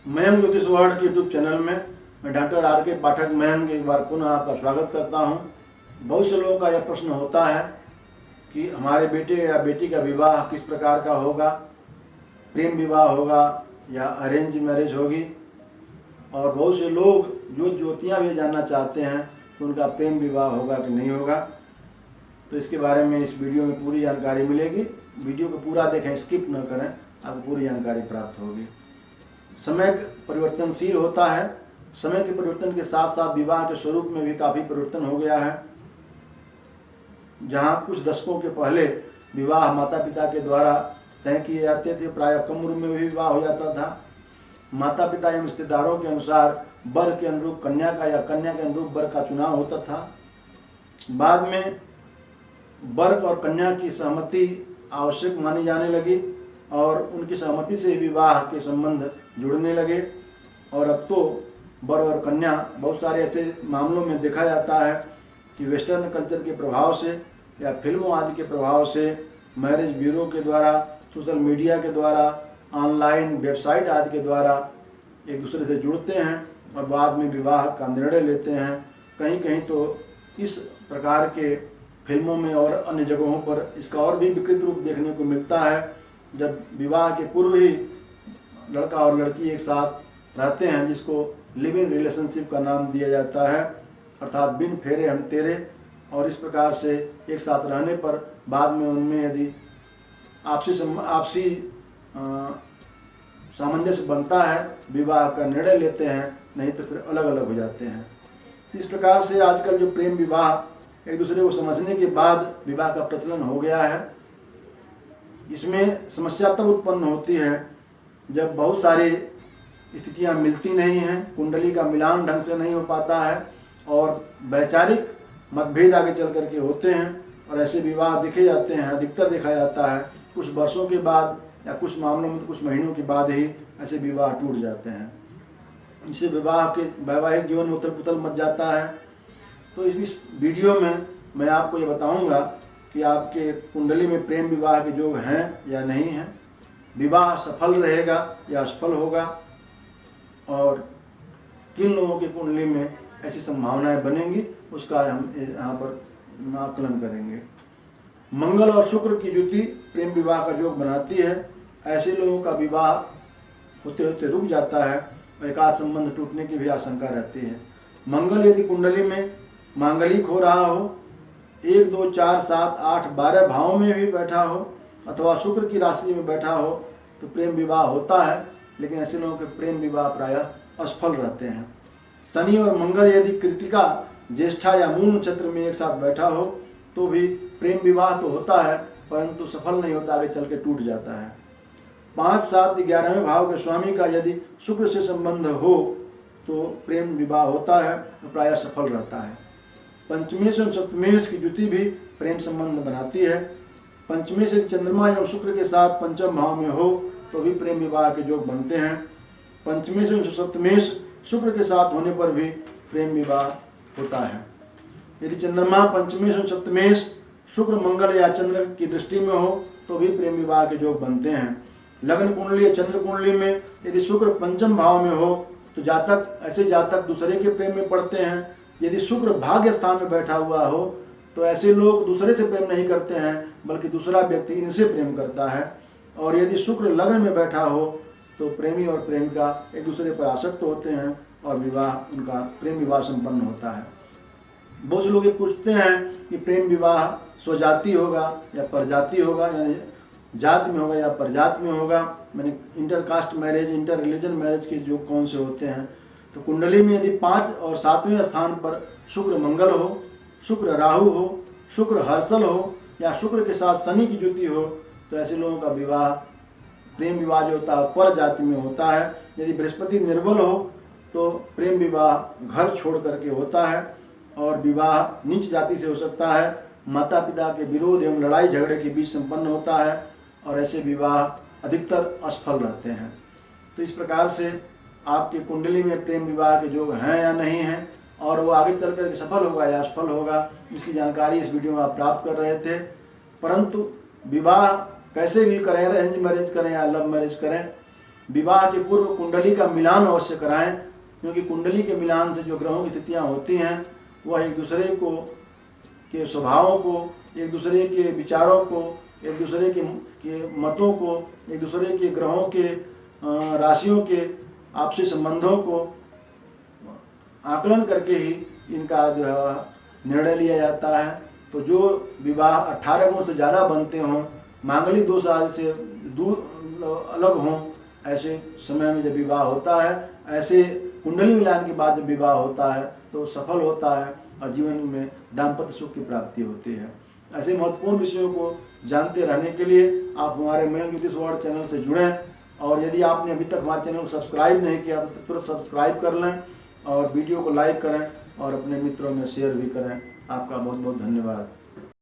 मयंक ज्योतिष वर्ल्ड के YouTube channel में मैं डॉक्टर आर के पाठक मयंक एक बार पुनः आपका स्वागत करता हूं। बहुत से लोगों का यह प्रश्न होता है कि हमारे बेटे या बेटी का विवाह किस प्रकार का होगा, प्रेम विवाह होगा या अरेंज मैरिज होगी। और बहुत से लोग जो ज्योतियाँ भी जानना चाहते हैं कि उनका प्रेम विवाह होगा कि नहीं होगा। तो इसके बारे में इस वीडियो में पूरी जानकारी मिलेगी। वीडियो को पूरा देखें, स्किप न करें, आपको पूरी जानकारी प्राप्त होगी। समय परिवर्तनशील होता है। समय के परिवर्तन के साथ साथ विवाह के स्वरूप में भी काफ़ी परिवर्तन हो गया है। जहाँ कुछ दशकों के पहले विवाह माता पिता के द्वारा तय किए जाते थे, प्रायः कम उम्र में भी विवाह हो जाता था। माता पिता एवं रिश्तेदारों के अनुसार वर के अनुरूप कन्या का या कन्या के अनुरूप वर का चुनाव होता था। बाद में वर और कन्या की सहमति आवश्यक मानी जाने लगी और उनकी सहमति से विवाह के संबंध जुड़ने लगे। और अब तो वर और कन्या बहुत सारे ऐसे मामलों में देखा जाता है कि वेस्टर्न कल्चर के प्रभाव से या फिल्मों आदि के प्रभाव से मैरिज ब्यूरो के द्वारा, सोशल मीडिया के द्वारा, ऑनलाइन वेबसाइट आदि के द्वारा एक दूसरे से जुड़ते हैं और बाद में विवाह का निर्णय लेते हैं। कहीं कहीं तो इस प्रकार के फिल्मों में और अन्य जगहों पर इसका और भी विकृत रूप देखने को मिलता है, जब विवाह के पूर्व ही लड़का और लड़की एक साथ रहते हैं, जिसको लिव इन रिलेशनशिप का नाम दिया जाता है, अर्थात बिन फेरे हम तेरे। और इस प्रकार से एक साथ रहने पर बाद में उनमें यदि आपसी सामंजस्य बनता है, विवाह का निर्णय लेते हैं, नहीं तो फिर अलग अलग हो जाते हैं। इस प्रकार से आजकल जो प्रेम विवाह एक दूसरे को समझने के बाद विवाह का प्रचलन हो गया है। इसमें समस्या तब उत्पन्न होती है जब बहुत सारी स्थितियां मिलती नहीं हैं, कुंडली का मिलान ढंग से नहीं हो पाता है और वैचारिक मतभेद आगे चल करके होते हैं। और ऐसे विवाह देखे जाते हैं, अधिकतर देखा जाता है कुछ वर्षों के बाद या कुछ मामलों में तो कुछ महीनों के बाद ही ऐसे विवाह टूट जाते हैं। इससे विवाह के वैवाहिक जीवन में उथल पुथल मच जाता है। तो इस वीडियो में मैं आपको ये बताऊंगा कि आपके कुंडली में प्रेम विवाह के योग हैं या नहीं हैं, विवाह सफल रहेगा या असफल होगा, और किन लोगों की कुंडली में ऐसी संभावनाएं बनेंगी उसका हम यहाँ पर आकलन करेंगे। मंगल और शुक्र की युति प्रेम विवाह का योग बनाती है। ऐसे लोगों का विवाह होते होते रुक जाता है और एकाध संबंध टूटने की भी आशंका रहती है। मंगल यदि कुंडली में मांगलिक हो रहा हो, 1, 2, 4, 7, 8, 12 भावों में भी बैठा हो अथवा शुक्र की राशि में बैठा हो तो प्रेम विवाह होता है, लेकिन ऐसे लोगों के प्रेम विवाह प्रायः असफल रहते हैं। शनि और मंगल यदि कृतिका, ज्येष्ठा या मूल नक्षत्र में एक साथ बैठा हो तो भी प्रेम विवाह तो होता है परंतु सफल नहीं होता, आगे चल के टूट जाता है। 5, 7, 11वें भाव के स्वामी का यदि शुक्र से संबंध हो तो प्रेम विवाह होता है तो प्रायः सफल रहता है। पंचमेश और सप्तमेश की युति भी प्रेम संबंध बनाती है। पंचमेश यदि चंद्रमा एवं शुक्र के साथ पंचम भाव में हो तो भी प्रेम विवाह के योग बनते हैं। पंचमेश एवं सप्तमेश शुक्र के साथ होने पर भी प्रेम विवाह होता है। यदि चंद्रमा पंचमेश एवं सप्तमेश शुक्र, मंगल या चंद्र की दृष्टि में हो तो भी प्रेम विवाह के योग बनते हैं। लग्न कुंडली या चंद्र कुंडली में यदि शुक्र पंचम भाव में हो तो ऐसे जातक दूसरे के प्रेम में पड़ते हैं। यदि शुक्र भाग्य स्थान में बैठा हुआ हो तो ऐसे लोग दूसरे से प्रेम नहीं करते हैं बल्कि दूसरा व्यक्ति इनसे प्रेम करता है। और यदि शुक्र लग्न में बैठा हो तो प्रेमी और प्रेमिका एक दूसरे पर आसक्त होते हैं और उनका प्रेम विवाह संपन्न होता है। बहुत से लोग ये पूछते हैं कि प्रेम विवाह स्वजाति होगा या परजाति होगा, यानी जाति में होगा या परजाति में होगा। मैंने intercaste marriage, inter religion marriage के जो कौन से होते हैं, तो कुंडली में यदि 5 और 7वें स्थान पर शुक्र मंगल हो, शुक्र राहु हो, शुक्र हर्षल हो या शुक्र के साथ शनि की युति हो तो ऐसे लोगों का विवाह, प्रेम विवाह जो होता है पर जाति में होता है। यदि बृहस्पति निर्बल हो तो प्रेम विवाह घर छोड़ करके होता है और विवाह नीच जाति से हो सकता है, माता पिता के विरोध एवं लड़ाई झगड़े के बीच संपन्न होता है और ऐसे विवाह अधिकतर असफल रहते हैं। तो इस प्रकार से आपकी कुंडली में प्रेम विवाह के योग हैं या नहीं हैं और वो आगे चल कर सफल होगा या असफल होगा, इसकी जानकारी इस वीडियो में आप प्राप्त कर रहे थे। परंतु विवाह कैसे भी करें, अरेंज मैरिज करें या लव मैरिज करें, विवाह के पूर्व कुंडली का मिलान अवश्य कराएं, क्योंकि कुंडली के मिलान से जो ग्रहों की स्थितियाँ होती हैं वह एक दूसरे को के स्वभावों को, एक दूसरे के विचारों को, एक दूसरे के मतों को, एक दूसरे के ग्रहों के राशियों के आपसी संबंधों को आकलन करके ही इनका जो है निर्णय लिया जाता है। तो जो विवाह 18 गुण से ज़्यादा बनते हों, मांगलिक दोष आदि से दूर अलग हों, ऐसे समय में जब विवाह होता है, ऐसे कुंडली मिलान के बाद जब विवाह होता है तो सफल होता है और जीवन में दाम्पत्य सुख की प्राप्ति होती है। ऐसे महत्वपूर्ण विषयों को जानते रहने के लिए आप हमारे मेन ज्योतिष वर्ल्ड चैनल से जुड़ें, और यदि आपने अभी तक हमारे चैनल को सब्सक्राइब नहीं किया तो तुरंत सब्सक्राइब कर लें और वीडियो को लाइक करें और अपने मित्रों में शेयर भी करें। आपका बहुत बहुत धन्यवाद।